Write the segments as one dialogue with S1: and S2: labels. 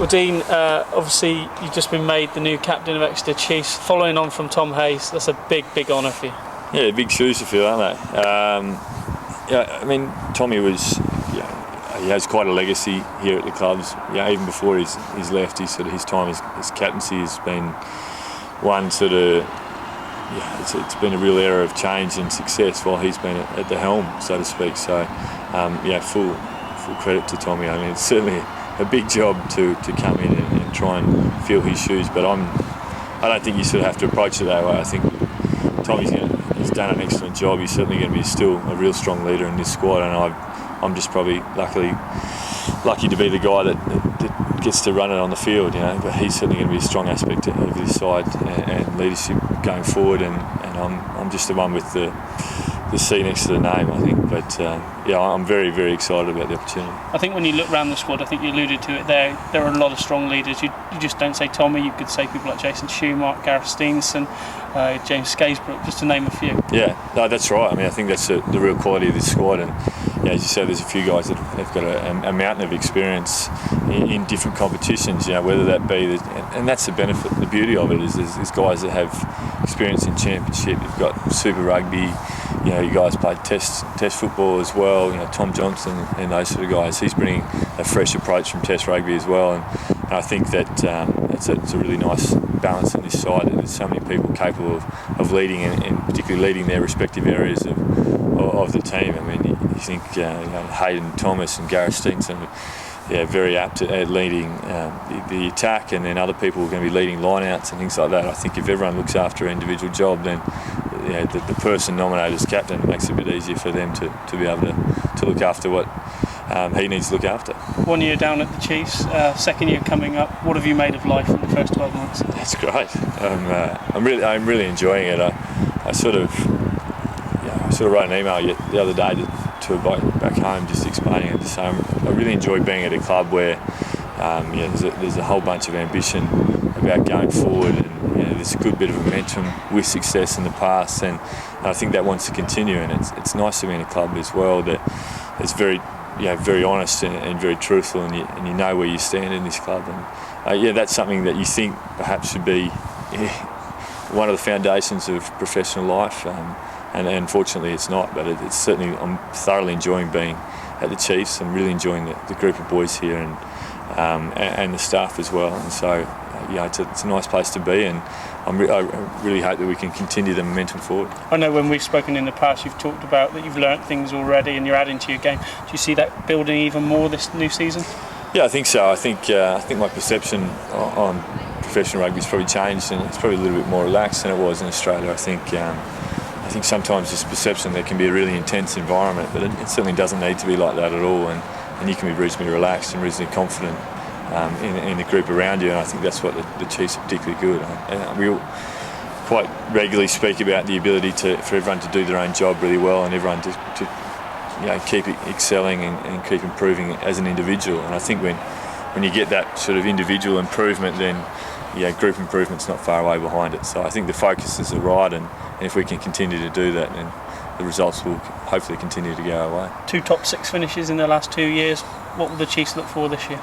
S1: Well, Dean, obviously you've just been made the new captain of Exeter Chiefs, following on from Tom Hayes. That's a big honour for you.
S2: Yeah, big shoes to fill, aren't they? Yeah, I mean, Tommy was, he has quite a legacy here at the clubs. Yeah, even before he's left, his time as captaincy has been one sort of, it's been a real era of change and success while he's been at the helm, so to speak. So, full credit to Tommy. I mean, it's certainly a big job to come in and try and fill his shoes, but I don't think you sort of have to approach it that way. I think Tommy's he's done an excellent job. He's certainly going to be still a real strong leader in this squad, and I'm just probably lucky to be the guy that gets to run it on the field, But he's certainly going to be a strong aspect of this side and leadership going forward, and I'm just the one with the C next to the name, I think. But I'm very, very excited about the opportunity.
S1: I think when you look around the squad, I think you alluded to it there are a lot of strong leaders. You just don't say Tommy, you could say people like Jason Schumacher, Gareth Steenson, James Skaysbrook, just to name a few.
S2: Yeah, no, that's right. I mean, I think that's the real quality of this squad, and as you said, there's a few guys that have got a mountain of experience in different competitions, whether that be, and that's the benefit, the beauty of it is guys that have experience in championship. You've got Super Rugby, you guys play test football as well, Tom Johnson and those sort of guys. He's bringing a fresh approach from test rugby as well, and I think that it's a really nice balance in this side. There's so many people capable of leading, and particularly leading their respective areas of the team. I mean, you think Hayden Thomas and Gareth Steenson, very apt at leading the attack, and then other people are going to be leading lineouts and things like that. I think if everyone looks after an individual job, then the person nominated as captain makes it a bit easier for them to be able to look after what he needs to look after.
S1: 1 year down at the Chiefs, second year coming up. What have you made of life in the first 12 months?
S2: That's great. I'm really enjoying it. I sort of wrote an email the other day to a bloke back home, just explaining it. So I really enjoy being at a club where there's a whole bunch of ambition about going forward, and there's a good bit of momentum with success in the past, and I think that wants to continue. And it's nice to be in a club as well that it's very honest and very truthful, and you know where you stand in this club. And that's something that you think perhaps should be one of the foundations of professional life. And unfortunately it's not, but it's certainly, I'm thoroughly enjoying being at the Chiefs. I'm really enjoying the group of boys here and the staff as well. And so, it's a nice place to be, and I really hope that we can continue the momentum forward.
S1: I know when we've spoken in the past, you've talked about that you've learnt things already and you're adding to your game. Do you see that building even more this new season? Yeah,
S2: I think so. I think my perception on professional rugby has probably changed, and it's probably a little bit more relaxed than it was in Australia. I think sometimes this perception there can be a really intense environment, but it certainly doesn't need to be like that at all, and you can be reasonably relaxed and reasonably confident in the group around you, and I think that's what the Chiefs are particularly good. We all quite regularly speak about the ability for everyone to do their own job really well, and everyone to keep excelling and keep improving as an individual. And I think when you get that sort of individual improvement, then group improvement's not far away behind it. So I think the focus is right, and if we can continue to do that, then the results will hopefully continue to go our way. 2 top 6 finishes in the last 2 years. What will the Chiefs look for this year?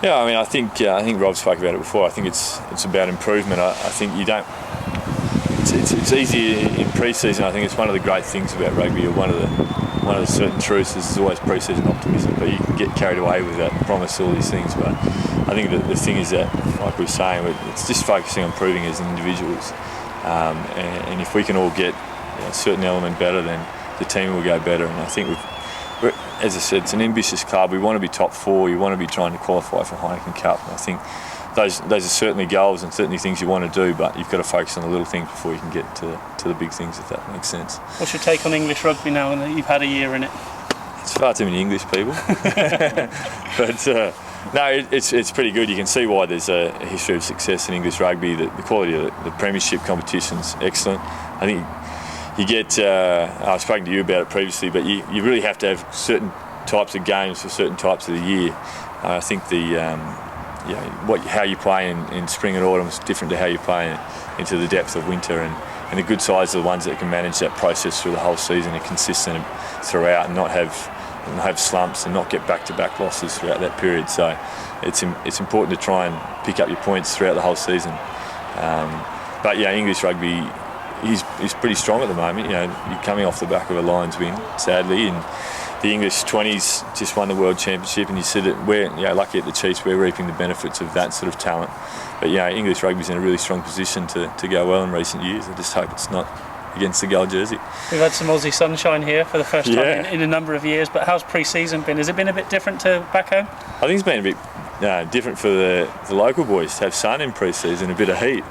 S2: Yeah, I mean, I think Rob spoke about it before. I think it's about improvement. I think you don't. It's easy in pre-season. I think it's one of the great things about rugby, or one of the certain truths is there's always pre-season optimism, but you can get carried away with that and promise all these things. But I think that the thing is that, like we were saying, it's just focusing on improving as individuals. And if we can all get a certain element better, then the team will go better. And I think as I said, it's an ambitious club. We want to be top 4. You want to be trying to qualify for Heineken Cup. And I think those are certainly goals and certainly things you want to do, but you've got to focus on the little things before you can get to the big things, if that makes sense.
S1: What's your take on English rugby now that you've had a year in it?
S2: It's far too many English people. But no, it's pretty good. You can see why there's a history of success in English rugby. The quality of the premiership competition's excellent. I think you get, I've spoken to you about it previously, but you really have to have certain types of games for certain types of the year. I think how you play in spring and autumn is different to how you play into the depth of winter, and the good sides are the ones that can manage that process through the whole season and consistent throughout, and not have and have slumps and not get back-to-back losses throughout that period. So it's important to try and pick up your points throughout the whole season. But yeah, English rugby is pretty strong at the moment. You know, you're coming off the back of a Lions win, sadly, and the English 20s just won the World Championship, and you see that we're lucky at the Chiefs, we're reaping the benefits of that sort of talent. But yeah, English rugby's in a really strong position to go well in recent years. I just hope it's not against the gold jersey.
S1: We've had some Aussie sunshine here for the first time in a number of years, but how's pre-season been? Has it been a bit different to back home?
S2: I think it's been a bit different for the local boys to have sun in pre-season, a bit of heat.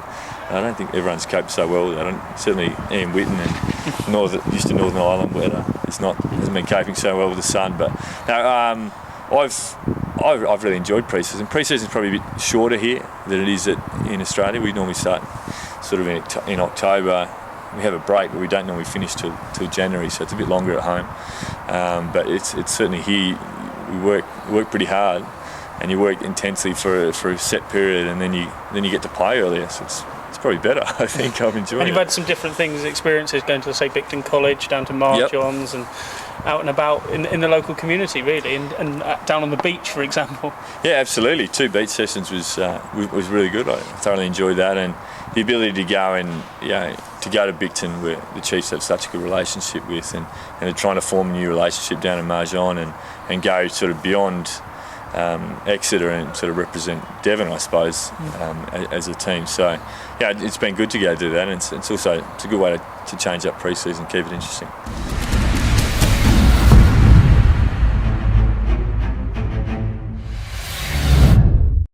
S2: I don't think everyone's coped so well with that. Certainly Ian Whitten and used to Northern Ireland where hasn't been coping so well with the sun. But no, I've really enjoyed pre-season. Pre-season's probably a bit shorter here than it is in Australia. We normally start sort of in October. We have a break, but we don't normally finish till January, so it's a bit longer at home. But it's certainly here. We work pretty hard, and you work intensely for a set period, and then you get to play earlier. So it's probably better. I think I'm enjoying it.
S1: And you've had some different experiences going to, say, Bicton College, down to Johns, and out and about in the local community, really, and down on the beach, for example.
S2: Yeah, absolutely. 2 beach sessions was really good. I thoroughly enjoyed that, and the ability to go to Bicton, where the Chiefs have such a good relationship with, and they're trying to form a new relationship down in Marjan, and go sort of beyond Exeter and sort of represent Devon, I suppose, as a team. So yeah, it's been good to go do that, and it's a good way to change up pre-season, keep it interesting.